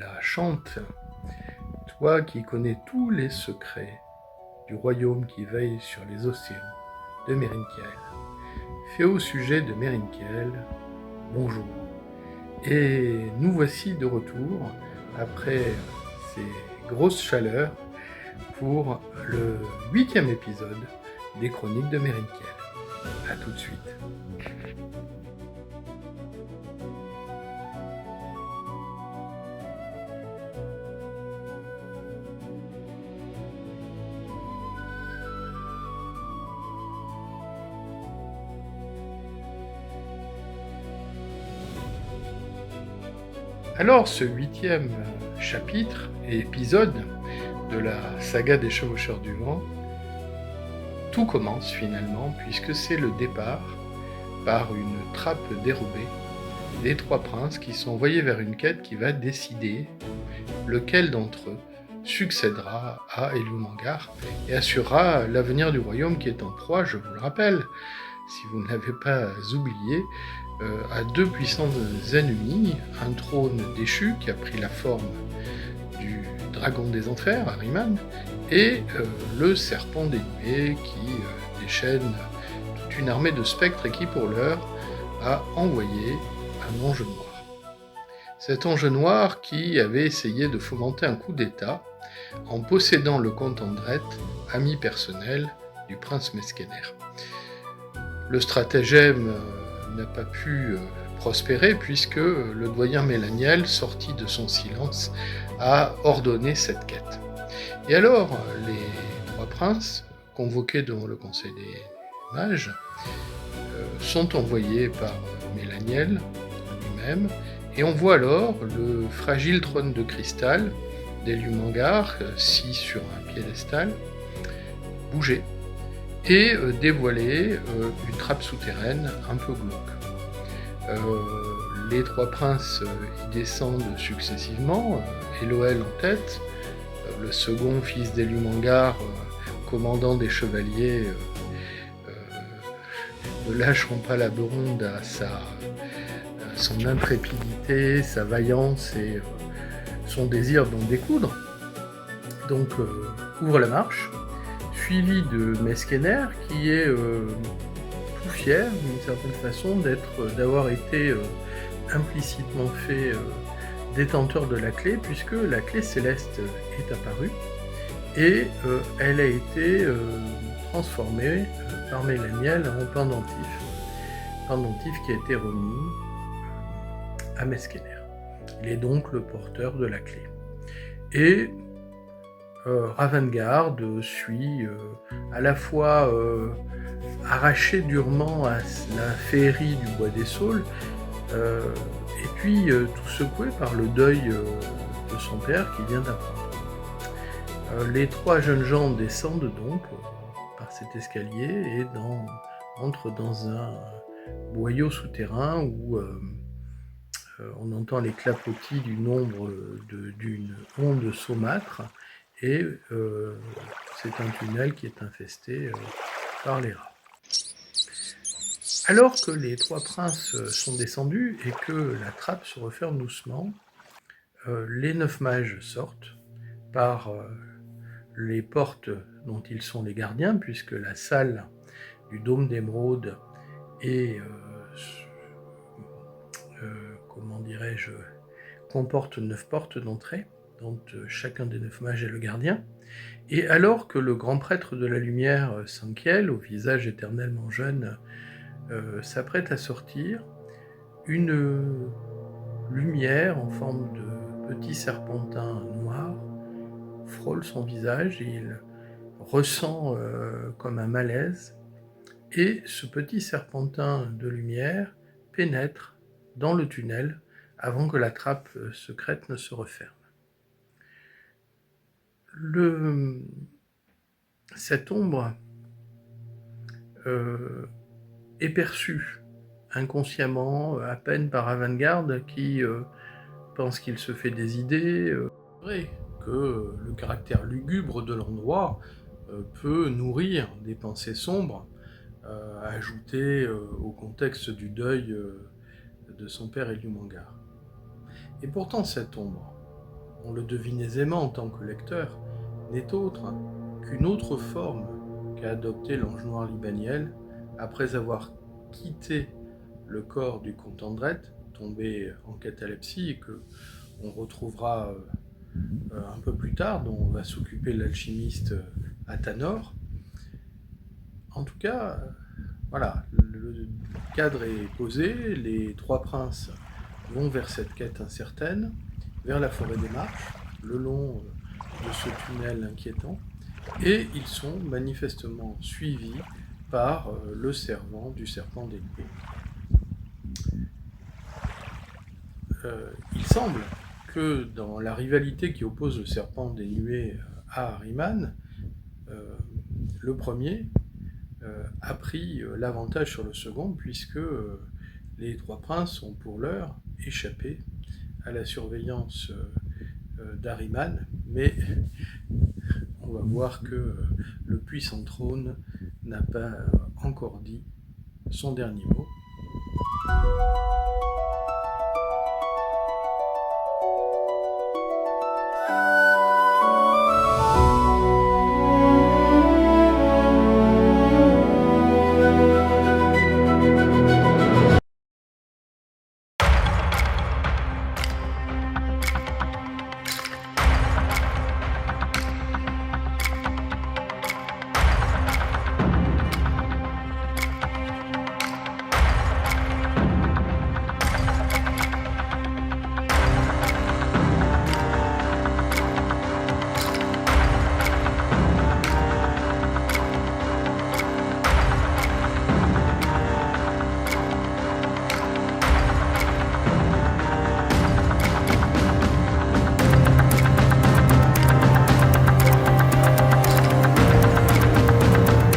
la chante, toi qui connais tous les secrets du royaume qui veille sur les océans de Merinkiel. Fais au sujet de Merinkiel, bonjour. Et nous voici de retour après ces grosses chaleurs pour le 8e épisode des Chroniques de Merinkiel. A tout de suite. Alors, ce 8e chapitre et épisode de la saga des Chevaucheurs du Vent, tout commence finalement, puisque c'est le départ par une trappe dérobée des trois princes qui sont envoyés vers une quête qui va décider lequel d'entre eux succédera à Elumangar et assurera l'avenir du royaume qui est en proie, je vous le rappelle, si vous ne l'avez pas oublié, à deux puissants ennemis, un trône déchu qui a pris la forme du dragon des enfers, Ahriman, et le serpent des nuées qui déchaîne toute une armée de spectres et qui pour l'heure a envoyé un ange noir. Cet ange noir qui avait essayé de fomenter un coup d'état en possédant le comte Andret, ami personnel du prince Meskener. Le stratagème n'a pas pu prospérer puisque le doyen Mélaniel, sorti de son silence, a ordonné cette quête. Et alors, les trois princes, convoqués devant le conseil des mages, sont envoyés par Mélaniel lui-même, et on voit alors le fragile trône de cristal d'Elumangar, assis sur un piédestal, bouger et dévoiler une trappe souterraine un peu glauque. Les trois princes y descendent successivement, Eloël en tête, le second fils d'Elumangar, commandant des chevaliers, ne lâcheront pas la Beronde à son intrépidité, sa vaillance et son désir d'en découdre. Donc ouvre la marche, suivi de Meskener qui est tout fier d'une certaine façon d'avoir été implicitement fait détenteur de la clé, puisque la clé céleste est apparue et elle a été transformée par Mélaniel en pendentif qui a été remis à Meskener. Il est donc le porteur de la clé. Et Ravengard suit à la fois arraché durement à la féerie du bois des saules, et puis tout secoué par le deuil de son père qui vient d'apprendre. Les trois jeunes gens descendent donc par cet escalier et entrent dans un boyau souterrain où on entend les clapotis du nombre d'une onde saumâtre, et c'est un tunnel qui est infesté par les rats. Alors que les trois princes sont descendus et que la trappe se referme doucement, les 9 mages sortent par les portes dont ils sont les gardiens, puisque la salle du dôme d'émeraude est, comporte 9 portes d'entrée, dont chacun des 9 mages est le gardien. Et alors que le grand prêtre de la lumière, Sankiel, au visage éternellement jeune, s'apprête à sortir, une lumière en forme de petit serpentin noir frôle son visage et il ressent comme un malaise, et ce petit serpentin de lumière pénètre dans le tunnel avant que la trappe secrète ne se referme. Cette ombre est perçue inconsciemment, à peine par Ravengard qui pense qu'il se fait des idées, que le caractère lugubre de l'endroit peut nourrir des pensées sombres, ajoutées au contexte du deuil de son père Elumangar. Et pourtant cette ombre, on le devine aisément en tant que lecteur, n'est autre qu'une autre forme qu'a adopté l'ange noir Libaniel après avoir quitté le corps du comte Andrette, tombé en catalepsie et que on retrouvera un peu plus tard, dont va s'occuper l'alchimiste Athanor. En tout cas, voilà, le cadre est posé, les trois princes vont vers cette quête incertaine, vers la forêt des Marches, le long de ce tunnel inquiétant, et ils sont manifestement suivis par le servant du serpent des nuées. Il semble que dans la rivalité qui oppose le serpent des nuées à Ahriman, le premier a pris l'avantage sur le second, puisque les trois princes ont pour l'heure échappé à la surveillance d'Ahriman, mais on va voir que le puissant trône n'a pas encore dit son dernier mot.